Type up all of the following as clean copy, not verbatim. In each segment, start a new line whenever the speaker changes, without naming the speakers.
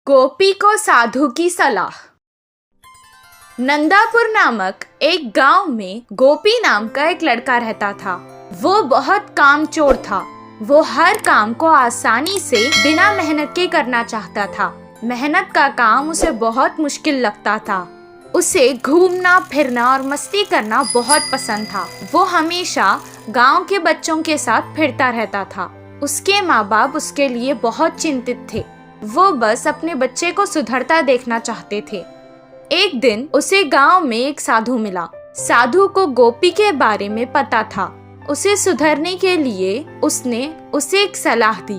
गोपी को साधु की सलाह। नंदापुर नामक एक गांव में गोपी नाम का एक लड़का रहता था। वो बहुत कामचोर था। वो हर काम को आसानी से बिना मेहनत के करना चाहता था। मेहनत का काम उसे बहुत मुश्किल लगता था। उसे घूमना फिरना और मस्ती करना बहुत पसंद था। वो हमेशा गांव के बच्चों के साथ फिरता रहता था। उसके माँ बाप उसके लिए बहुत चिंतित थे। वो बस अपने बच्चे को सुधरता देखना चाहते थे। एक दिन उसे गांव में एक साधु मिला। साधु को गोपी के बारे में पता था। उसे सुधरने के लिए उसने उसे एक सलाह दी।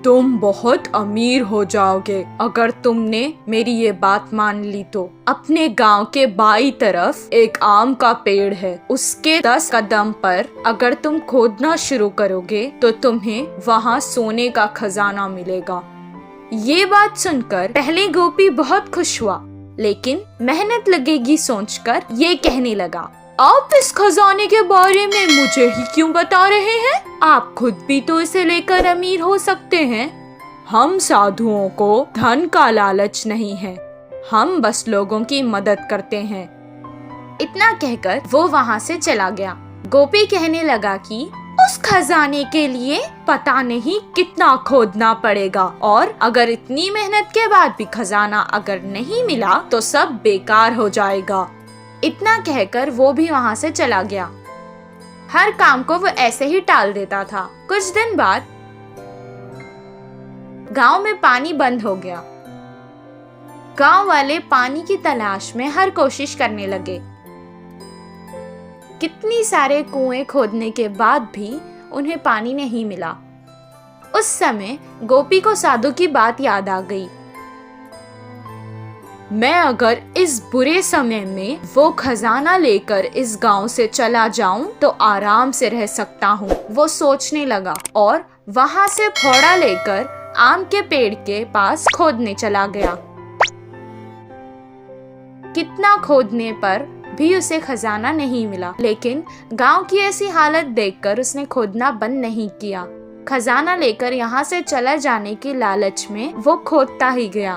तुम बहुत अमीर हो जाओगे अगर तुमने मेरी ये बात मान ली तो। अपने गांव के बाईं तरफ एक आम का पेड़ है। उसके 10 कदम पर अगर तुम खोदना शुरू करोगे तो तुम्हें वहाँ सोने का खजाना मिलेगा। ये बात सुनकर पहले गोपी बहुत खुश हुआ, लेकिन मेहनत लगेगी सोचकर ये कहने लगा, आप इस खजाने के बारे में मुझे ही क्यों बता रहे हैं? आप खुद भी तो इसे लेकर अमीर हो सकते हैं। हम साधुओं को धन का लालच नहीं है, हम बस लोगों की मदद करते हैं। इतना कहकर वो वहाँ से चला गया। गोपी कहने लगा कि उस खजाने के लिए पता नहीं कितना खोदना पड़ेगा, और अगर इतनी मेहनत के बाद भी खजाना अगर नहीं मिला तो सब बेकार हो जाएगा। इतना कहकर वो भी वहाँ से चला गया। हर काम को वो ऐसे ही टाल देता था। कुछ दिन बाद गांव में पानी बंद हो गया। गांव वाले पानी की तलाश में हर कोशिश करने लगे। कितनी सारे कुएं खोदने के बाद भी उन्हें पानी नहीं मिला। उस समय गोपी को साधु की बात याद आ गई। मैं अगर इस बुरे समय में वो खजाना लेकर इस गांव से चला जाऊं तो आराम से रह सकता हूं, वो सोचने लगा और वहां से फावड़ा लेकर आम के पेड़ के पास खोदने चला गया। कितना खोदने पर भी उसे खजाना नहीं मिला, लेकिन गांव की ऐसी हालत देखकर उसने खोदना बंद नहीं किया। खजाना लेकर यहाँ से चला जाने की लालच में वो खोदता ही गया।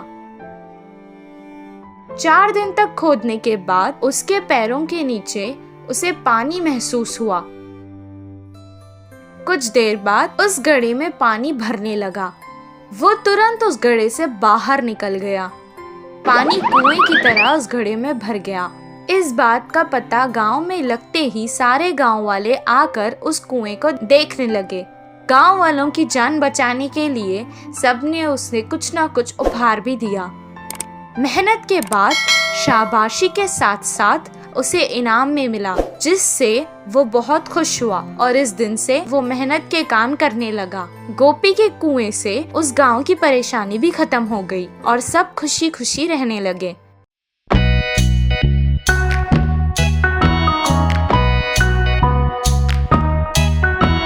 4 दिन तक खोदने के बाद उसके पैरों के नीचे उसे पानी महसूस हुआ। कुछ देर बाद उस घड़े में पानी भरने लगा। वो तुरंत उस घड़े से बाहर निकल गया। पानी कुएं की तरह उस घड़े में भर गया। इस बात का पता गांव में लगते ही सारे गांव वाले आकर उस कुएं को देखने लगे। गांव वालों की जान बचाने के लिए सबने उसे कुछ ना कुछ उपहार भी दिया। मेहनत के बाद शाबाशी के साथ साथ उसे इनाम में मिला, जिससे वो बहुत खुश हुआ और इस दिन से वो मेहनत के काम करने लगा। गोपी के कुएं से उस गांव की परेशानी भी खत्म हो गई और सब खुशी खुशी रहने लगे।